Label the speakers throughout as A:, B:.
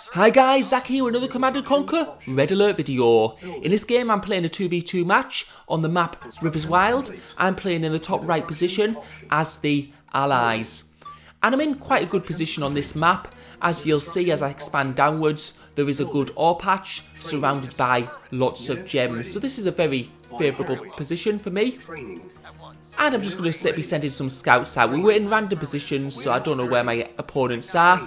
A: Hi guys, Zach here with another Command & Conquer Red Alert video. In this game I'm playing a 2v2 match on the map Rivers Wild. I'm playing in the top right position as the Allies. And I'm in quite a good position on this map. As you'll see as I expand downwards, there is a good ore patch surrounded by lots of gems. So this is a very favourable position for me. And I'm just going to be sending some scouts out. We were in random positions, so I don't know where my opponents are,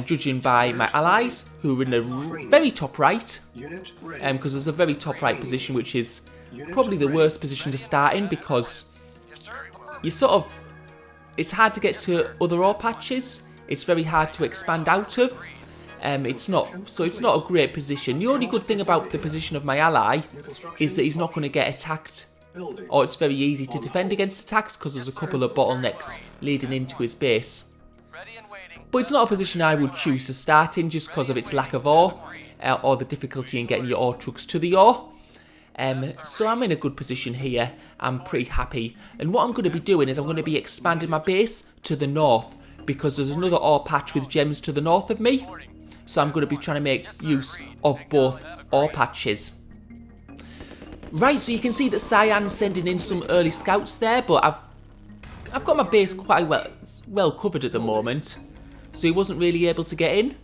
A: judging by my allies, who are in the very top right, because there's a very top right position, which is probably the worst position to start in, because you it's hard to get to other ore patches, it's very hard to expand out of. It's not a great position. The only good thing about the position of my ally is that he's not going to get attacked. Or it's very easy to defend against attacks because there's a couple of bottlenecks leading into his base. But it's not a position I would choose to start in just because of its lack of ore, or the difficulty in getting your ore trucks to the ore. So I'm in a good position here. I'm pretty happy. And what I'm going to be doing is I'm going to be expanding my base to the north, because there's another ore patch with gems to the north of me. So I'm going to be trying to make use of both ore patches. Right, so you can see that Cyan's sending in some early scouts there, but I've got my base quite well covered at the moment, so he wasn't really able to get in,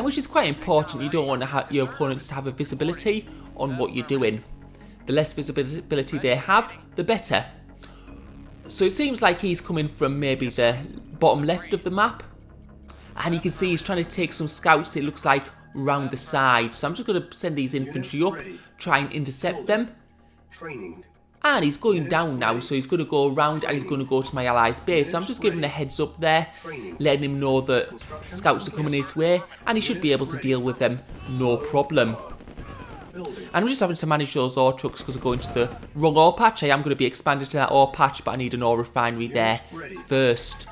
A: which is quite important. You don't want your opponents to have a visibility on what you're doing. The less visibility they have, the better. So it seems like he's coming from maybe the bottom left of the map, and you can see he's trying to take some scouts, it looks like, round the side. So I'm just going to send these infantry up, try and intercept them. And he's going down now, so he's going to go around and he's going to go to my ally's base. So I'm just giving a heads up there, letting him know that scouts are coming his way, and he should be able to deal with them no problem. And I'm just having to manage those ore trucks because I'm going to the wrong ore patch. I am going to be expanded to that ore patch, but I need an ore refinery there first.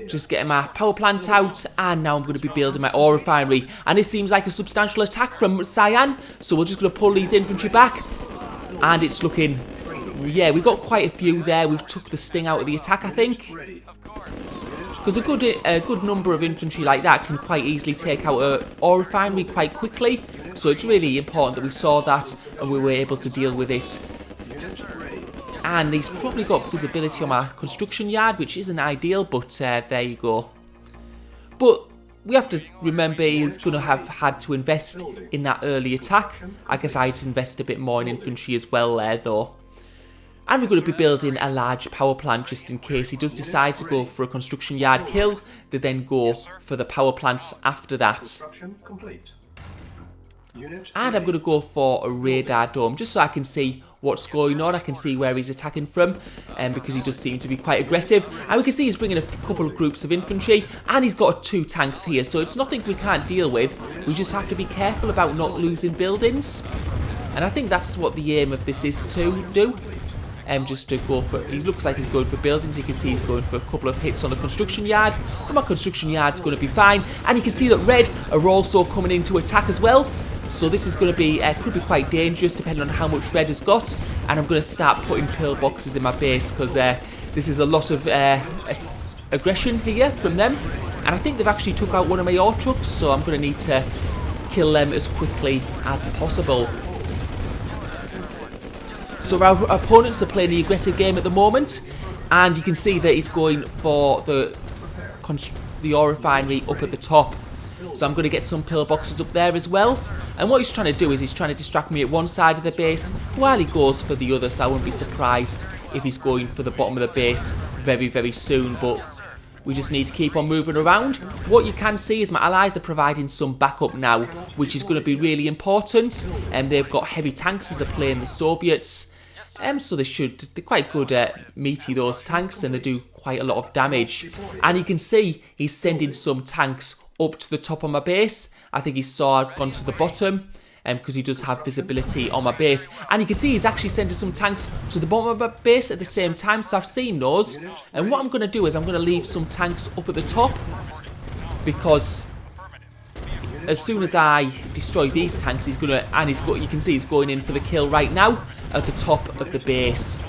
A: Just getting my power plant out, and now I'm going to be building my ore refinery. And it seems like a substantial attack from Cyan, so we're just going to pull these infantry back. And it's looking, yeah, we've got quite a few there. We've took the sting out of the attack, I think. Because a good number of infantry like that can quite easily take out an ore refinery quite quickly. So it's really important that we saw that and we were able to deal with it. And he's probably got visibility on my construction yard, which isn't ideal, but there you go. But we have to remember he's going to have had to invest in that early attack. I guess I had to invest a bit more in infantry as well there, though. And we're going to be building a large power plant just in case he does decide to go for a construction yard kill. They then go for the power plants after that. And I'm going to go for a radar dome, just so I can see what's going on. I can see where he's attacking from, because he does seem to be quite aggressive. And we can see he's bringing a couple of groups of infantry, and he's got 2 tanks here, so it's nothing we can't deal with. We just have to be careful about not losing buildings. And I think that's what the aim of this is to do. Just to go for, he looks like he's going for buildings. You can see he's going for a couple of hits on the construction yard. But my construction yard's going to be fine. And you can see that red are also coming in to attack as well. So this is going to be, could be quite dangerous depending on how much red has got. And I'm going to start putting pillboxes in my base because this is a lot of aggression here from them. And I think they've actually took out one of my ore trucks, so I'm going to need to kill them as quickly as possible. So our opponents are playing the aggressive game at the moment, and you can see that he's going for the ore refinery up at the top. So I'm going to get some pillboxes up there as well. And what he's trying to do is he's trying to distract me at one side of the base while he goes for the other. So I wouldn't be surprised if he's going for the bottom of the base very, very soon. But we just need to keep on moving around. What you can see is my allies are providing some backup now, which is going to be really important. And they've got heavy tanks as they're playing the Soviets. So they're quite good at meaty, those tanks, and they do quite a lot of damage. And you can see he's sending some tanks up to the top of my base. I think he saw I've gone to the bottom, because he does have visibility on my base. And you can see he's actually sending some tanks to the bottom of my base at the same time, so I've seen those. And what I'm going to do is I'm going to leave some tanks up at the top, because as soon as I destroy these tanks, he's going to, and you can see he's going in for the kill right now at the top of the base.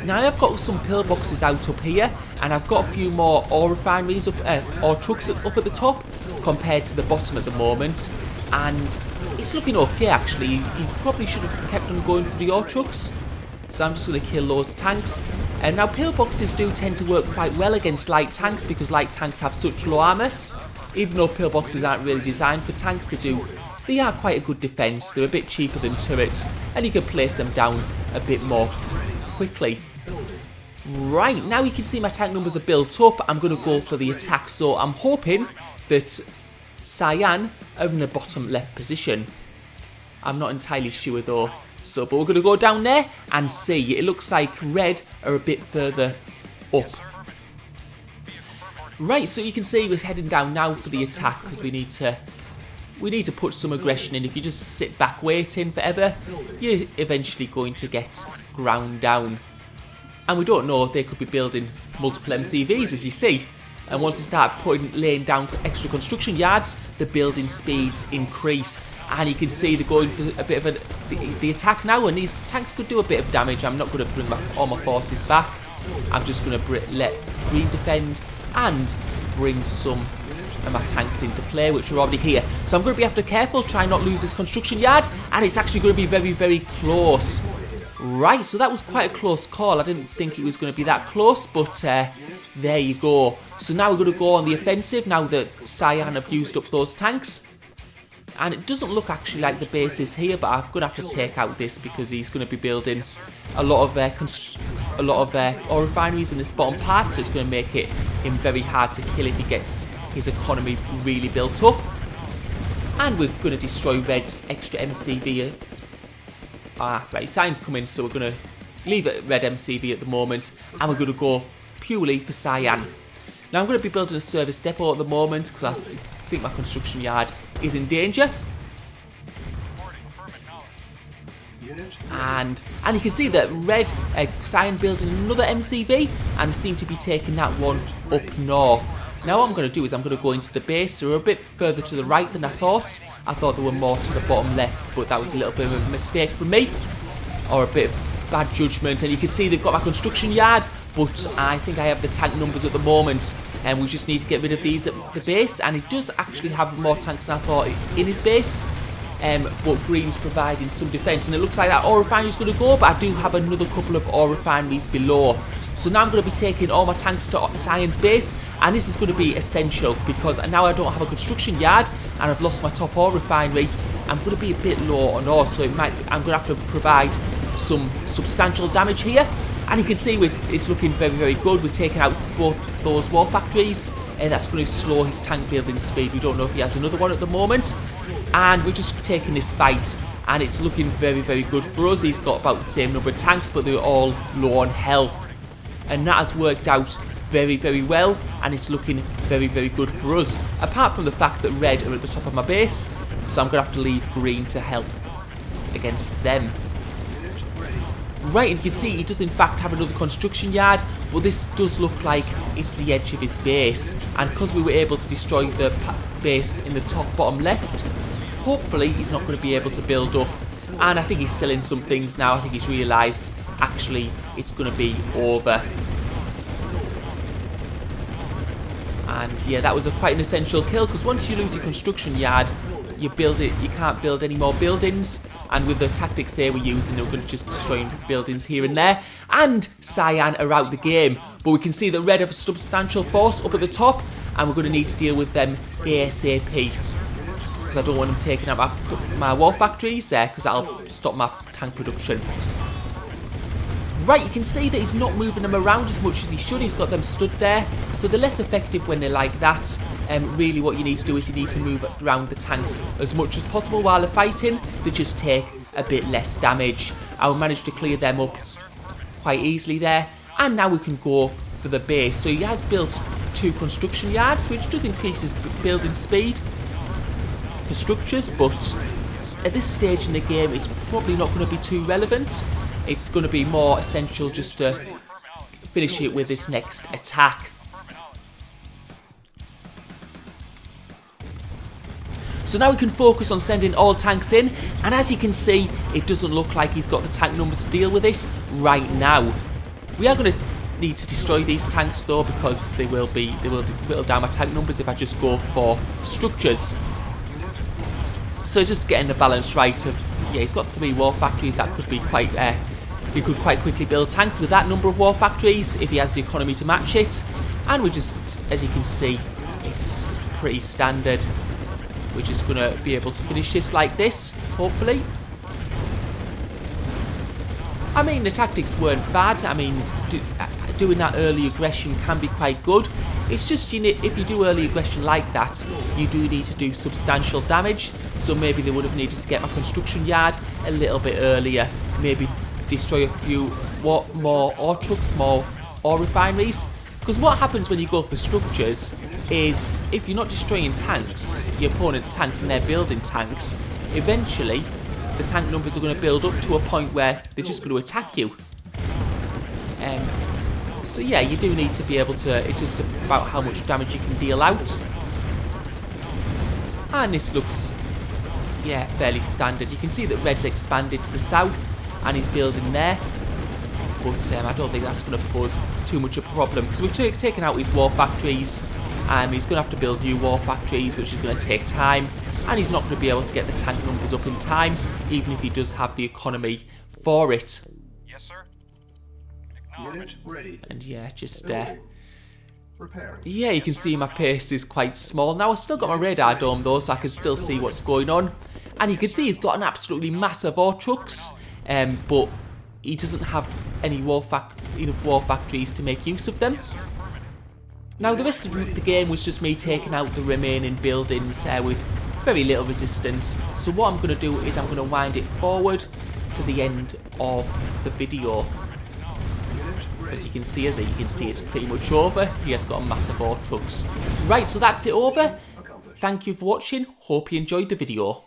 A: Now I've got some pillboxes out up here, and I've got a few more ore refineries up, or trucks up at the top compared to the bottom at the moment, and it's looking okay actually. He probably should have kept on going for the ore trucks. So I'm just going to kill those tanks. And now pillboxes do tend to work quite well against light tanks because light tanks have such low armour. Even though pillboxes aren't really designed for tanks, they are quite a good defence. They're a bit cheaper than turrets and you can place them down a bit more quickly. Right, now you can see my tank numbers are built up. I'm going to go for the attack, so I'm hoping that Cyan are in the bottom left position. I'm not entirely sure though. So, but we're going to go down there and see. It looks like red are a bit further up. Right, so you can see we're heading down now for the attack because we need to put some aggression in. If you just sit back waiting forever, you're eventually going to get ground down. And we don't know, they could be building multiple MCVs as you see. And once they start laying down extra construction yards, the building speeds increase. And you can see they're going for a bit of the attack now, and these tanks could do a bit of damage. I'm not going to bring all my forces back. I'm just going to let green defend and bring some of my tanks into play, which are already here. So I'm going to be after careful, try not lose this construction yard, and it's actually going to be very, very close. Right, so that was quite a close call. I didn't think it was going to be that close, but there you go. So now we're going to go on the offensive now that Cyan have used up those tanks. And it doesn't look actually like the base is here, but I'm going to have to take out this because he's going to be building a lot of ore refineries in this bottom part, so it's going to make him very hard to kill if he gets his economy really built up. And we're going to destroy Red's extra MCV. Right, Cyan's coming, so we're going to leave it at Red MCV at the moment, and we're going to go purely for Cyan. Now I'm going to be building a service depot at the moment because I think my construction yard is in danger. And you can see that Red, Cyan building another MCV and seem to be taking that one up north. Now what I'm going to do is I'm going to go into the base. They're a bit further to the right than I thought. I thought they were more to the bottom left, but that was a little bit of a mistake from me. Or a bit of bad judgment. And you can see they've got my construction yard, but I think I have the tank numbers at the moment. And we just need to get rid of these at the base. And it does actually have more tanks than I thought in his base. But green's providing some defence. And it looks like that ore refinery is going to go, but I do have another couple of ore refineries below. So now I'm going to be taking all my tanks to Cyan's base, and this is going to be essential because now I don't have a construction yard and I've lost my top ore refinery. I'm going to be a bit low on ore, so I'm going to have to provide some substantial damage here. And you can see it's looking very, very good. We're taking out both those war factories, and that's going to slow his tank building speed. We don't know if he has another one at the moment. And we're just taking this fight, and it's looking very, very good for us. He's got about the same number of tanks, but they're all low on health. And that has worked out very, very well, and it's looking very, very good for us. Apart from the fact that red are at the top of my base, so I'm going to have to leave green to help against them. Right, and you can see he does in fact have another construction yard, but this does look like it's the edge of his base. And because we were able to destroy the base in the top bottom left, hopefully he's not going to be able to build up. And I think he's selling some things now. I think he's realised actually it's going to be over. And yeah, that was quite an essential kill, because once you lose your construction yard, you can't build any more buildings. And with the tactics they were using, they were going to just destroy buildings here and there. And Cyan are out the game. But we can see that red have a substantial force up at the top, and we're going to need to deal with them ASAP. Because I don't want them taking out my war factories there, because that'll stop my tank production. Right, you can see that he's not moving them around as much as he should. He's got them stood there, so they're less effective when they're like that. Really what you need to do is you need to move around the tanks as much as possible while they're fighting. They just take a bit less damage. I managed to clear them up quite easily there. And now we can go for the base. So he has built 2 construction yards, which does increase his building speed for structures, but at this stage in the game it's probably not going to be too relevant. It's going to be more essential just to finish it with this next attack. So now we can focus on sending all tanks in, and as you can see, it doesn't look like he's got the tank numbers to deal with it right now. We are going to need to destroy these tanks though, because they will whittle down my tank numbers if I just go for structures. So just getting the balance right of, yeah, he's got 3 war factories. That could be quite, he could quite quickly build tanks with that number of war factories if he has the economy to match it. And we just, as you can see, it's pretty standard. We're just going to be able to finish this like this, hopefully. I mean, the tactics weren't bad. I mean, doing that early aggression can be quite good. It's just, you know, if you do early aggression like that, you do need to do substantial damage. So maybe they would have needed to get my construction yard a little bit earlier. Maybe destroy a few more ore trucks, more ore refineries. Because what happens when you go for structures is, if you're not destroying tanks, your opponent's tanks, and they're building tanks, eventually the tank numbers are going to build up to a point where they're just going to attack you. So yeah, you do need to be able to, it's just about how much damage you can deal out. And this looks, yeah, fairly standard. You can see that Red's expanded to the south and he's building there. But I don't think that's going to pose too much of a problem, because we've taken out his war factories. He's going to have to build new war factories, which is going to take time. And he's not going to be able to get the tank numbers up in time, even if he does have the economy for it.
B: Yes, sir. Acknowledge. Ready.
A: And yeah, just yeah, you can see my pace is quite small. Now I've still got my radar dome though, so I can still see what's going on. And you can see he's got an absolutely massive ore trucks, but he doesn't have any enough war factories to make use of them. Now the rest of the game was just me taking out the remaining buildings with very little resistance. So what I'm going to do is I'm going to wind it forward to the end of the video. As you can see, it's pretty much over. He has got a massive ore trucks. Right, so that's it over. Thank you for watching. Hope you enjoyed the video.